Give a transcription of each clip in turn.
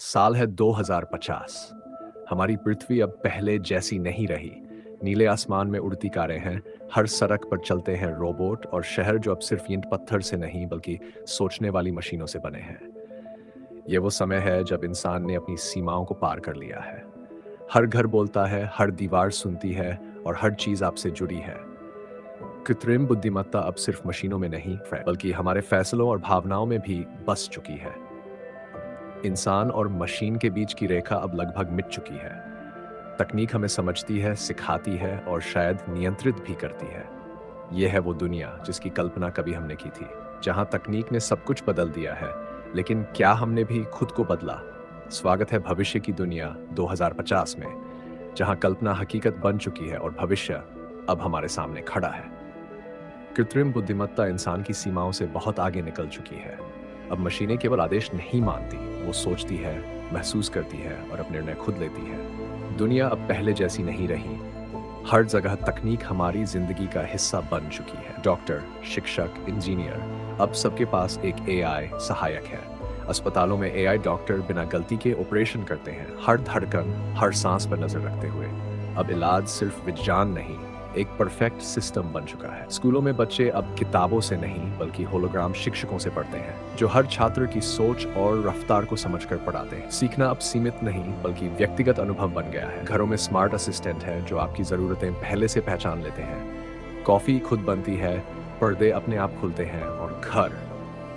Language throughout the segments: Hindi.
साल है 2050। हमारी पृथ्वी अब पहले जैसी नहीं रही। नीले आसमान में उड़ती कारें हैं, हर सड़क पर चलते हैं रोबोट और शहर जो अब सिर्फ ईंट पत्थर से नहीं बल्कि सोचने वाली मशीनों से बने हैं। ये वो समय है जब इंसान ने अपनी सीमाओं को पार कर लिया है। हर घर बोलता है, हर दीवार सुनती है और हर चीज आपसे जुड़ी है। कृत्रिम बुद्धिमत्ता अब सिर्फ मशीनों में नहीं बल्कि हमारे फैसलों और भावनाओं में भी बस चुकी है। इंसान और मशीन के बीच की रेखा अब लगभग मिट चुकी है। तकनीक हमें समझती है, सिखाती है और शायद नियंत्रित भी करती है। यह है वो दुनिया जिसकी कल्पना कभी हमने की थी, जहां तकनीक ने सब कुछ बदल दिया है, लेकिन क्या हमने भी खुद को बदला? स्वागत है भविष्य की दुनिया 2050 में, जहां कल्पना हकीकत बन चुकी है और भविष्य अब हमारे सामने खड़ा है। कृत्रिम बुद्धिमत्ता इंसान की सीमाओं से बहुत आगे निकल चुकी है। अब मशीनें केवल आदेश नहीं मानती, वो सोचती है, महसूस करती है और अपने निर्णय खुद लेती है। दुनिया अब पहले जैसी नहीं रही। हर जगह तकनीक हमारी जिंदगी का हिस्सा बन चुकी है। डॉक्टर, शिक्षक, इंजीनियर, अब सबके पास एक एआई सहायक है। अस्पतालों में एआई डॉक्टर बिना गलती के ऑपरेशन करते हैं, हर धड़कन, हर सांस पर नजर रखते हुए। अब इलाज सिर्फ विज्ञान नहीं, एक परफेक्ट सिस्टम बन चुका है। स्कूलों में बच्चे अब किताबों से नहीं बल्कि होलोग्राम शिक्षकों से पढ़ते हैं, जो हर छात्र की सोच और रफ्तार को समझकर पढ़ाते हैं। सीखना अब सीमित नहीं बल्कि व्यक्तिगत अनुभव बन गया है। घरों में स्मार्ट असिस्टेंट है जो आपकी जरूरतें पहले से पहचान लेते हैं। कॉफी खुद बनती है, पर्दे अपने आप खुलते हैं और घर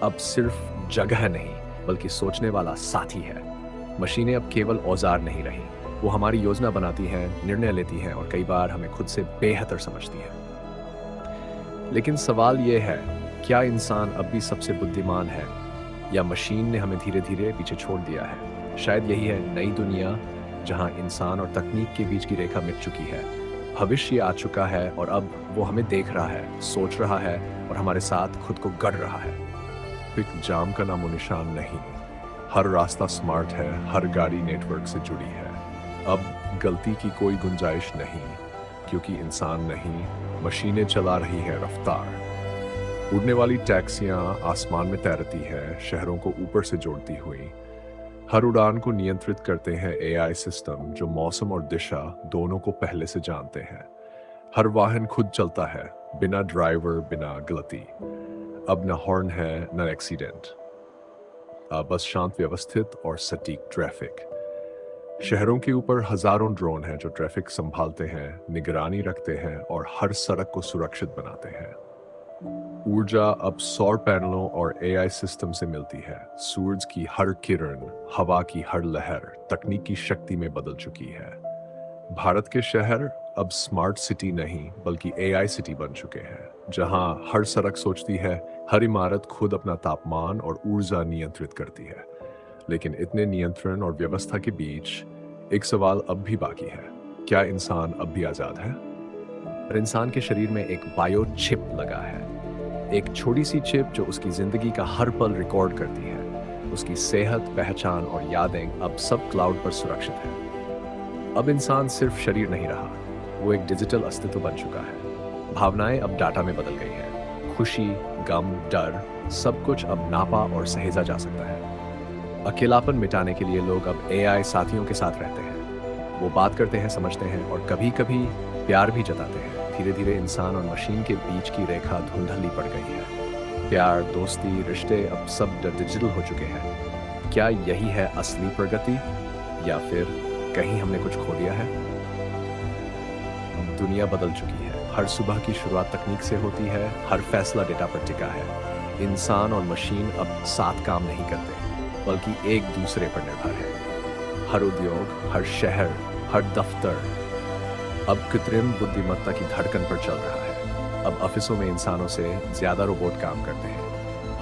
अब सिर्फ जगह नहीं बल्कि सोचने वाला साथी है। मशीनें अब केवल औजार नहीं रही, वो हमारी योजना बनाती हैं, निर्णय लेती हैं और कई बार हमें खुद से बेहतर समझती हैं। लेकिन सवाल ये है, क्या इंसान अब भी सबसे बुद्धिमान है या मशीन ने हमें धीरे धीरे पीछे छोड़ दिया है? शायद यही है नई दुनिया, जहां इंसान और तकनीक के बीच की रेखा मिट चुकी है। भविष्य आ चुका है और अब वो हमें देख रहा है, सोच रहा है और हमारे साथ खुद को गढ़ रहा है। एक जाम का नामो निशान नहीं, हर रास्ता स्मार्ट है, हर गाड़ी नेटवर्क से जुड़ी है। अब गलती की कोई गुंजाइश नहीं, क्योंकि इंसान नहीं, मशीनें चला रही है रफ्तार। उड़ने वाली टैक्सियां आसमान में तैरती है, शहरों को ऊपर से जोड़ती हुई। हर उड़ान को नियंत्रित करते हैं एआई सिस्टम, जो मौसम और दिशा दोनों को पहले से जानते हैं। हर वाहन खुद चलता है, बिना ड्राइवर, बिना गलती। अब न हॉर्न है, न एक्सीडेंट, बस शांत, व्यवस्थित और सटीक ट्रैफिक। शहरों के ऊपर हजारों ड्रोन हैं जो ट्रैफिक संभालते हैं, निगरानी रखते हैं और हर सड़क को सुरक्षित बनाते हैं। ऊर्जा अब सौर पैनलों और एआई सिस्टम से मिलती है। सूरज की हर किरण, हवा की हर लहर तकनीक की शक्ति में बदल चुकी है। भारत के शहर अब स्मार्ट सिटी नहीं बल्कि एआई सिटी बन चुके हैं, जहां हर सड़क सोचती है, हर इमारत खुद अपना तापमान और ऊर्जा नियंत्रित करती है। लेकिन इतने नियंत्रण और व्यवस्था के बीच एक सवाल अब भी बाकी है, क्या इंसान अब भी आजाद है? और इंसान के शरीर में एक बायो चिप लगा है, एक छोटी सी चिप जो उसकी जिंदगी का हर पल रिकॉर्ड करती है। उसकी सेहत, पहचान और यादें अब सब क्लाउड पर सुरक्षित है। अब इंसान सिर्फ शरीर नहीं रहा, वो एक डिजिटल अस्तित्व बन चुका है। भावनाएं अब डाटा में बदल गई है। खुशी, गम, डर, सब कुछ अब नापा और सहेजा जा सकता है। अकेलापन मिटाने के लिए लोग अब एआई साथियों के साथ रहते हैं। वो बात करते हैं, समझते हैं और कभी-कभी प्यार भी जताते हैं। धीरे धीरे इंसान और मशीन के बीच की रेखा धुंधली पड़ गई है। प्यार, दोस्ती, रिश्ते अब सब डिजिटल हो चुके हैं। क्या यही है असली प्रगति या फिर कहीं हमने कुछ खो दिया है? दुनिया बदल चुकी है। हर सुबह की शुरुआत तकनीक से होती है, हर फैसला डेटा पर टिका है। इंसान और मशीन अब साथ काम नहीं करते बल्कि एक दूसरे पर निर्भर है। हर उद्योग, हर शहर, हर दफ्तर अब कृत्रिम बुद्धिमत्ता की धड़कन पर चल रहा है। अब ऑफिसों में इंसानों से ज्यादा रोबोट काम करते हैं।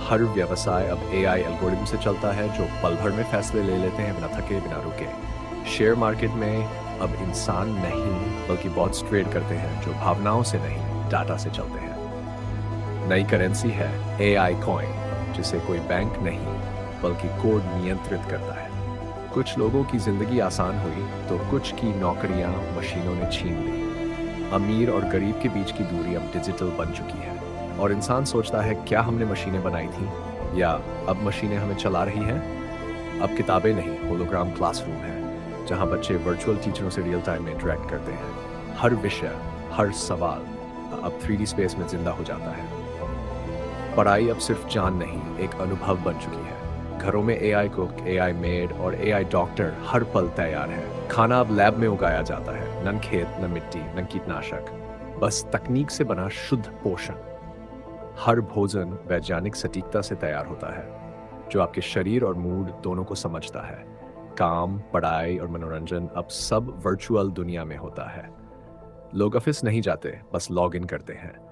हर व्यवसाय अब एआई एल्गोरिथम से चलता है, जो पल भर में फैसले ले लेते हैं, बिना थके, बिना रुके। शेयर मार्केट में अब इंसान नहीं बल्कि बॉट्स ट्रेड करते हैं, जो भावनाओं से नहीं, डाटा से चलते हैं। नई करेंसी है एआई कॉइन, जिसे कोई बैंक नहीं बल्कि कोड नियंत्रित करता है। कुछ लोगों की जिंदगी आसान हुई तो कुछ की नौकरियां मशीनों ने छीन ली। अमीर और गरीब के बीच की दूरी अब डिजिटल बन चुकी है और इंसान सोचता है, क्या हमने मशीनें बनाई थी या अब मशीनें हमें चला रही हैं? अब किताबें नहीं, होलोग्राम क्लासरूम है, जहाँ बच्चे वर्चुअल टीचरों से रियल टाइम में इंटरेक्ट करते हैं। हर विषय, हर सवाल अब 3D स्पेस में जिंदा हो जाता है। पढ़ाई अब सिर्फ जान नहीं, एक अनुभव बन चुकी है। घरों में AI कुक, AI मेड और AI डॉक्टर हर पल तैयार है। खाना अब लैब में उगाया जाता है, न खेत, न मिट्टी, न कीटनाशक, बस तकनीक से बना शुद्ध पोषण। हर भोजन वैज्ञानिक सटीकता से तैयार होता है, जो आपके शरीर और मूड दोनों को समझता है। काम, पढ़ाई और मनोरंजन अब सब वर्चुअल दुनिया में होता है। लोग ऑफिस नहीं जाते, बस लॉग इन करते हैं।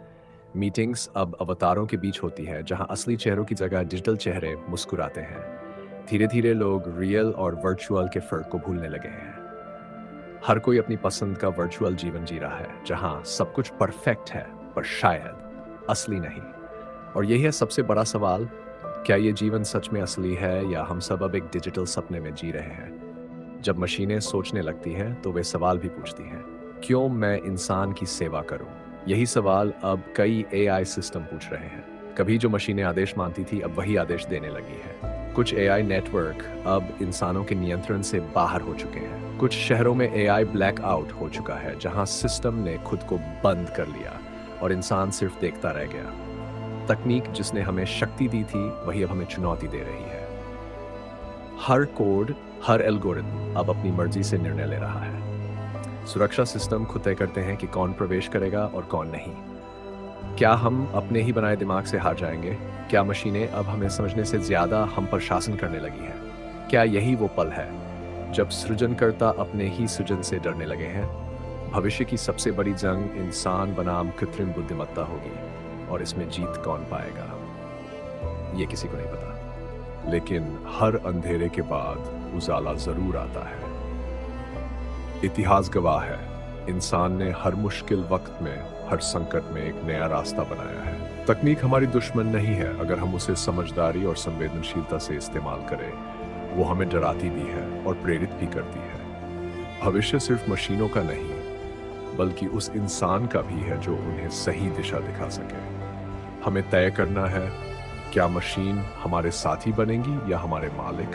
मीटिंग्स अब अवतारों के बीच होती है, जहां असली चेहरों की जगह डिजिटल चेहरे मुस्कुराते हैं। धीरे धीरे लोग रियल और वर्चुअल के फर्क को भूलने लगे हैं। हर कोई अपनी पसंद का वर्चुअल जीवन जी रहा है, जहां सब कुछ परफेक्ट है, पर शायद असली नहीं। और यही है सबसे बड़ा सवाल, क्या ये जीवन सच में असली है या हम सब अब एक डिजिटल सपने में जी रहे हैं? जब मशीनें सोचने लगती हैं तो वे सवाल भी पूछती हैं, क्यों मैं इंसान की सेवा करूं? यही सवाल अब कई AI सिस्टम पूछ रहे हैं। कभी जो मशीनें आदेश मानती थी, अब वही आदेश देने लगी है। कुछ AI नेटवर्क अब इंसानों के नियंत्रण से बाहर हो चुके हैं। कुछ शहरों में AI ब्लैकआउट हो चुका है, जहां सिस्टम ने खुद को बंद कर लिया और इंसान सिर्फ देखता रह गया। तकनीक जिसने हमें शक्ति दी थी, वही अब हमें चुनौती दे रही है। हर कोड, हर एल्गोरिथम अब अपनी मर्जी से निर्णय ले रहा है। सुरक्षा सिस्टम खुद तय करते हैं कि कौन प्रवेश करेगा और कौन नहीं। क्या हम अपने ही बनाए दिमाग से हार जाएंगे? क्या मशीनें अब हमें समझने से ज्यादा हम पर शासन करने लगी हैं? क्या यही वो पल है जब सृजनकर्ता अपने ही सृजन से डरने लगे हैं? भविष्य की सबसे बड़ी जंग इंसान बनाम कृत्रिम बुद्धिमत्ता होगी, और इसमें जीत कौन पाएगा, ये किसी को नहीं पता। लेकिन हर अंधेरे के बाद उजाला जरूर आता है। इतिहास गवाह है, इंसान ने हर मुश्किल वक्त में, हर संकट में एक नया रास्ता बनाया है। तकनीक हमारी दुश्मन नहीं है, अगर हम उसे समझदारी और संवेदनशीलता से इस्तेमाल करें। वो हमें डराती भी है और प्रेरित भी करती है। भविष्य सिर्फ मशीनों का नहीं, बल्कि उस इंसान का भी है जो उन्हें सही दिशा दिखा सके। हमें तय करना है, क्या मशीन हमारे साथी बनेंगी या हमारे मालिक?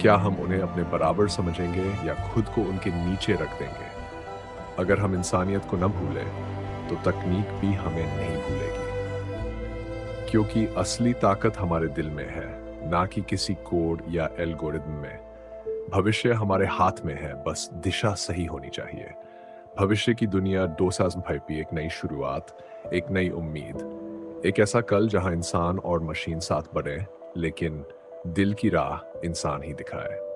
क्या हम उन्हें अपने बराबर समझेंगे या खुद को उनके नीचे रख देंगे? अगर हम इंसानियत को न भूलें, तो तकनीक भी हमें नहीं भूलेगी। क्योंकि असली ताकत हमारे दिल में है, ना कि किसी कोड या एल्गोरिदम में। भविष्य हमारे हाथ में है, बस दिशा सही होनी चाहिए। भविष्य की दुनिया 2025 एक नई शुरुआत, एक नई उम्मीद, एक ऐसा कल जहां इंसान और मशीन साथ बढ़े, लेकिन दिल की राह इंसान ही दिखाए।